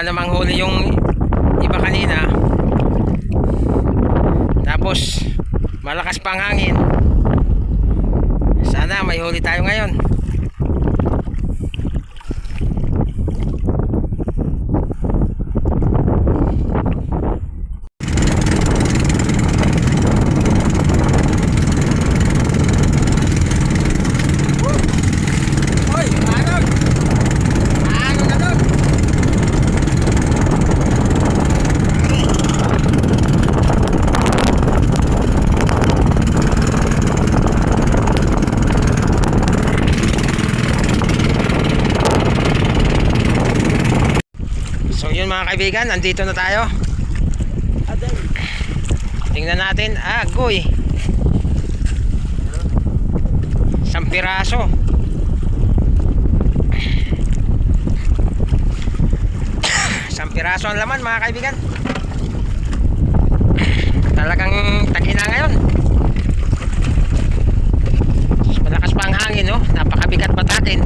baka namang huli yung iba kanina. Tapos malakas pang hangin. Sana may huli tayo ngayon. Mga kaibigan, nandito na tayo. Tingnan natin. Agoy, 1 piraso. Isang piraso ang laman mga kaibigan. Talagang tag-ina ngayon. Malakas pa ang hangin, no? Napakabigat pa natin.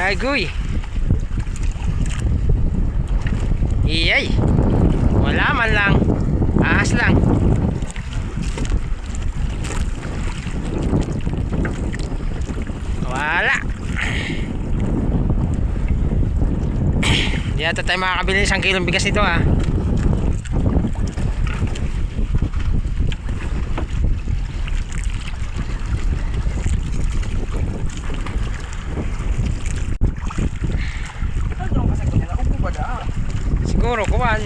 Agoy. Iyay. Wala man lang. Ahas lang. Wala. Di ata tayo makakabili ng 1 kilong bigas nito ah. Siguro kuwan.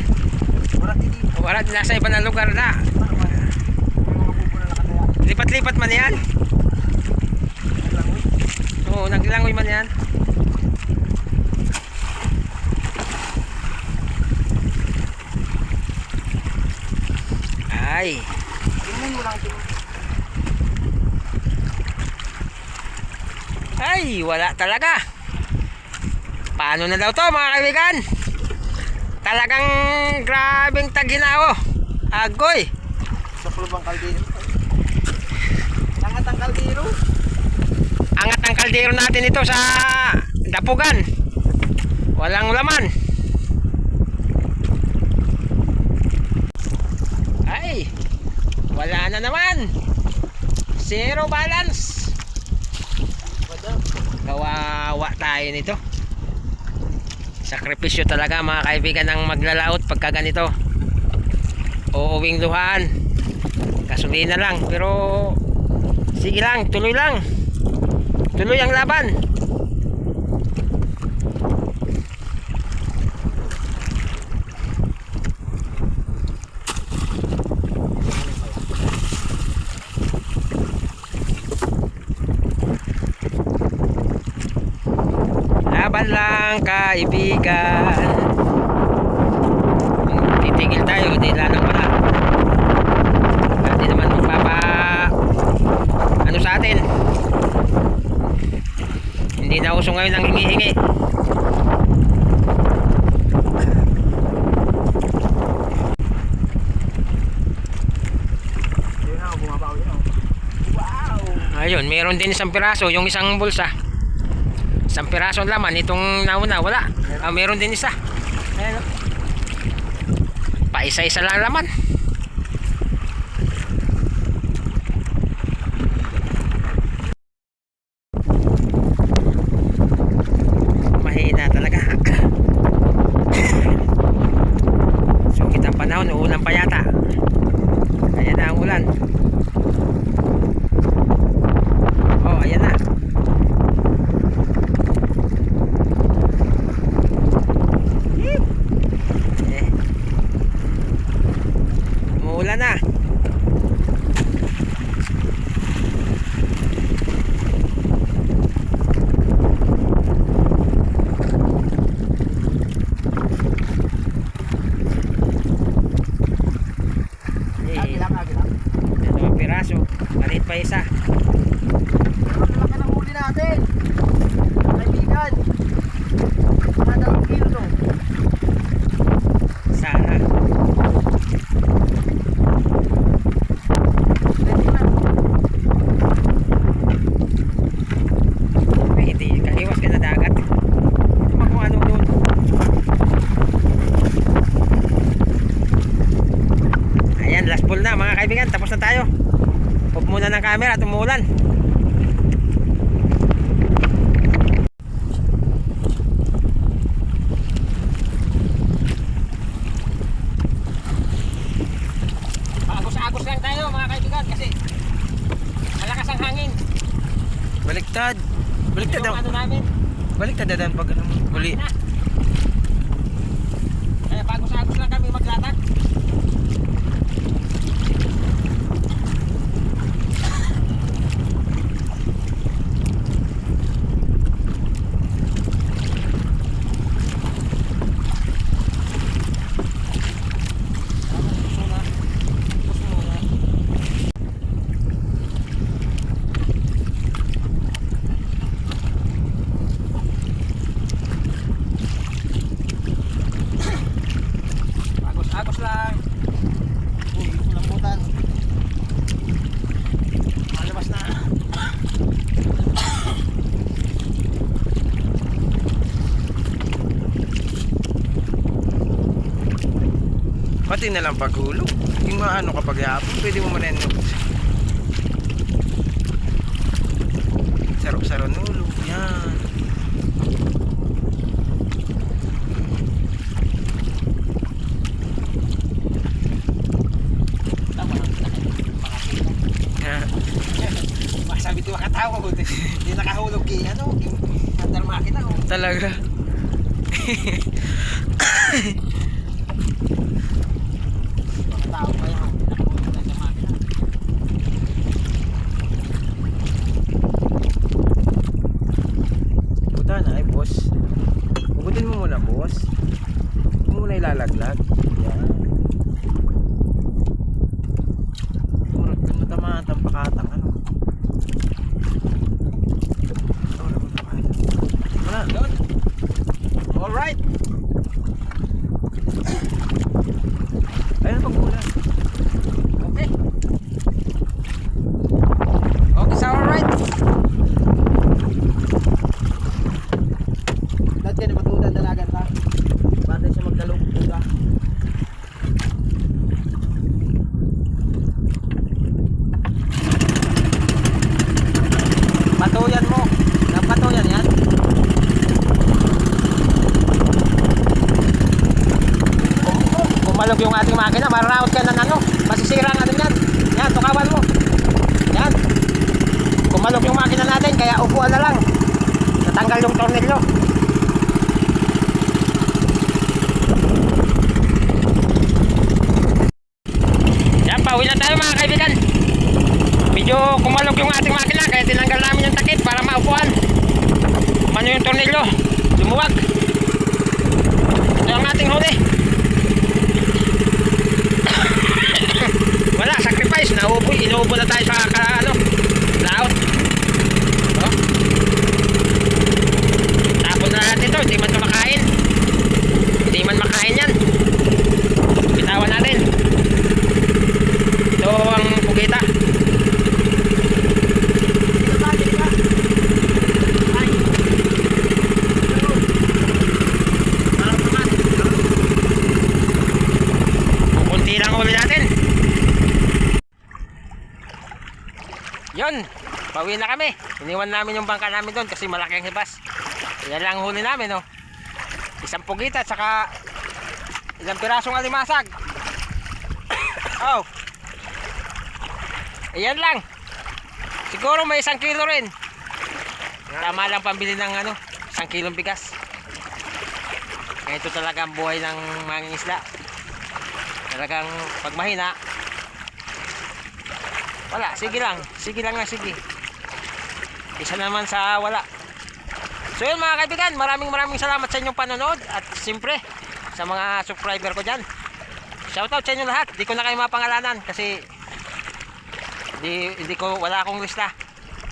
Wala din nasa iba na lugar na. Lipat-lipat man yan. Oo, naglangoy man yan. Ay. Ay, wala talaga. Paano na daw to mga kaibigan? Talagang grabing taghinao. Agoy. Sa kulubang kaldero. Angat ang kaldero. Angat ang kaldero natin ito sa dapugan. Walang laman. Ay, wala na naman. Zero balance. Kawawa tayo nito. Sakripisyo talaga mga kaibigan ng maglalaot pagka ganito. Uuwing luhaan, gasolina lang, pero sige lang, tuloy lang, tuloy ang laban. Laban lang kaibigan. Kung titigil tayo, di lalong wala. Hindi naman magpapa ano sa atin. Hindi na uso ngayon ang hingi-hingi. Ayun, meron din 1 piraso, yung isang bulsa. 1 piraso ang laman, itong nauna wala. Meron din isa. Ayan, pa isa-isa lang laman. Mahina talaga. Sungkit ang panahon, uulan pa yata. Ayan na ang ulan. Oh, ayan na. Umuulan na. Piraso, maliit pa isa. Laki ng huli natin, kaibigan. Mga 2 kilo. Sana habol na mga kaibigan, tapos na tayo. Off muna ng camera at umuulan. Agos-agos lang tayo mga kaibigan kasi malakas ang hangin. Baliktad. Baliktad Yung daw. ano namin, Baliktad daw pag ano mo. Huli. na. Kaya pagos-agos lang kami maglatag. Agos lang. Uy, lambutan. Malabas na. Pati na lang paghulog. Yung mga ano kapag hapon, pwede mo manen. Sarap-sarap nulog. Yan. Sabi ko makatawa ko. Hindi nakahulog kay ano, andar makina ko. Talaga. Makatawa pa yan. Nakahulog na sa makina. Buta na ay boss. Hugutin mo muna boss. Huwag mo muna ilalaglag. Yan. Murag ka na tamaan ang pakatang ano. Wala. Yun. Alright. Ayun pag-ulan. Okay. Okay, so alright. Dahil ka na matudan dalagan ta. Banda siya magdalong puga. Patuyan mo. Napatuyan yan. Kumalog yung ating makina, mararaot ka ng ano, masisira ang ano yan. Yan, tukawan mo. Yan. Kumalog yung makina natin, kaya upuan na lang. Natanggal yung tornilyo. Yan, pauwi na tayo mga kaibigan. Medyo kumalog yung ating makina, kaya tinanggal namin yung takip para maupuan. Ano yung tornilyo? Lumuwag. Ito ang ating huli. Wala, sacrifice. Inuubo na tayo sa ano, laot. So, tapon na natin ito. Hindi man ito makain. Hindi man makain yan. Bitawan natin. Ito ang pugita. Pupunti lang uli natin. Yun, pauwi na kami. Iniwan namin yung bangka namin doon kasi malaki ang hibas. Yan lang ang huli namin, no. Isang pugita at saka ilang pirasong alimasag. Oh. Ayan lang. Siguro may 1 kilo rin. Tama lang pambili ng ano, 1 kilong bigas. Ito talaga ang buhay ng mga isda. Talagang pag mahina, wala, sige lang na sige. Isa naman sa wala. So yun mga kaibigan, maraming salamat sa inyong panonood. At siyempre sa mga subscriber ko dyan, shoutout sa inyo lahat. Di ko na kayo mapangalanan kasi wala akong lista.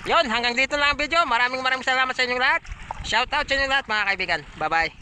Yun, hanggang dito lang ang video. Maraming salamat sa inyong lahat. Shoutout sa inyong lahat mga kaibigan. Bye bye.